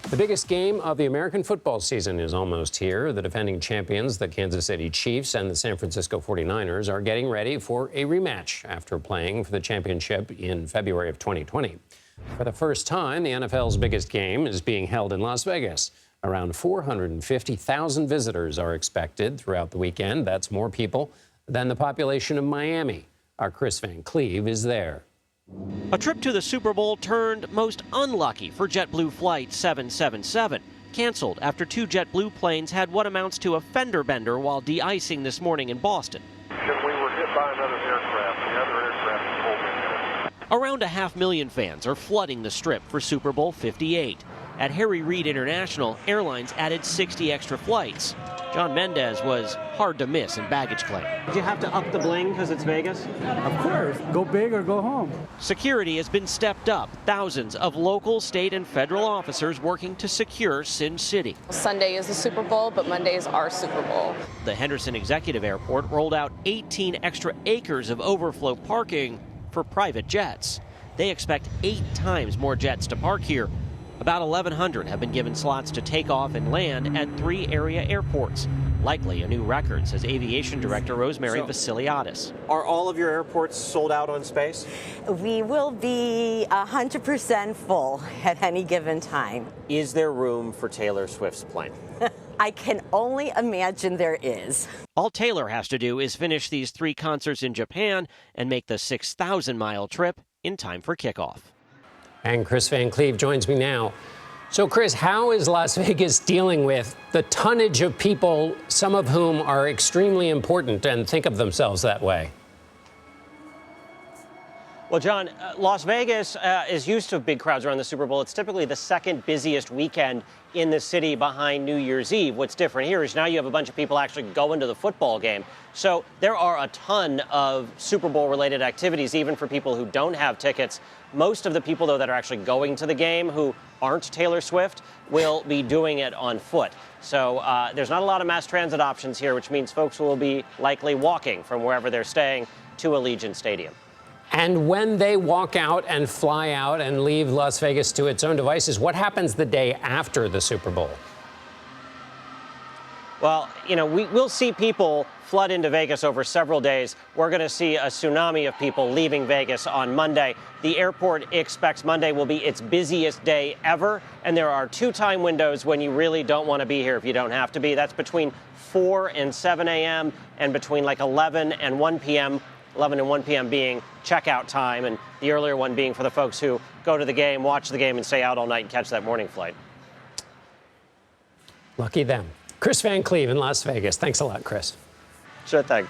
The biggest game of the American football season is almost here. The defending champions, the Kansas City Chiefs and the San Francisco 49ers, are getting ready for a rematch after playing for the championship in February of 2020. For the first time, the NFL's biggest game is being held in Las Vegas. Around 450,000 visitors are expected throughout the weekend. That's more people than the population of Miami. Our Kris Van Cleave is there. A trip to the Super Bowl turned most unlucky for JetBlue Flight 777. Canceled after two JetBlue planes had what amounts to a fender bender while de-icing this morning in Boston. We were hit by another aircraft. The other aircraft pulled in. Around 500,000 fans are flooding the Strip for Super Bowl 58. At Harry Reid International, airlines added 60 extra flights. John Mendez was hard to miss in baggage claim. Did you have to up the bling because it's Vegas? Of course. Go big or go home. Security has been stepped up. Thousands of local, state, and federal officers working to secure Sin City. Sunday is the Super Bowl, but Monday is our Super Bowl. The Henderson Executive Airport rolled out 18 extra acres of overflow parking for private jets. They expect 8 times more jets to park here. About 1,100 have been given slots to take off and land at 3 area airports. Likely a new record, says Aviation Director Rosemary Vasiliadis. Are all of your airports sold out on space? We will be 100% full at any given time. Is there room for Taylor Swift's plane? I can only imagine there is. All Taylor has to do is finish these 3 concerts in Japan and make the 6,000-mile trip in time for kickoff. And Kris Van Cleave joins me now. So, Kris, how is Las Vegas dealing with the tonnage of people, some of whom are extremely important and think of themselves that way? Well, John, Las Vegas is used to big crowds around the Super Bowl. It's typically the second busiest weekend in the city behind New Year's Eve. What's different here is now you have a bunch of people actually going to the football game. So there are a ton of Super Bowl related activities, even for people who don't have tickets. Most of the people, though, that are actually going to the game who aren't Taylor Swift will be doing it on foot. So there's not a lot of mass transit options here, which means folks will be likely walking from wherever they're staying to Allegiant Stadium. And when they walk out and fly out and leave Las Vegas to its own devices, what happens the day after the Super Bowl? Well, we'll see people flood into Vegas over several days. We're going to see a tsunami of people leaving Vegas on Monday. The airport expects Monday will be its busiest day ever, and there are 2 time windows when you really don't want to be here if you don't have to be. That's between 4 and 7 a.m. and between 11 and 1 p.m., 11 and 1 p.m. being checkout time, and the earlier one being for the folks who go to the game, watch the game, and stay out all night and catch that morning flight. Lucky them. Kris Van Cleave in Las Vegas. Thanks a lot, Kris. Sure thing.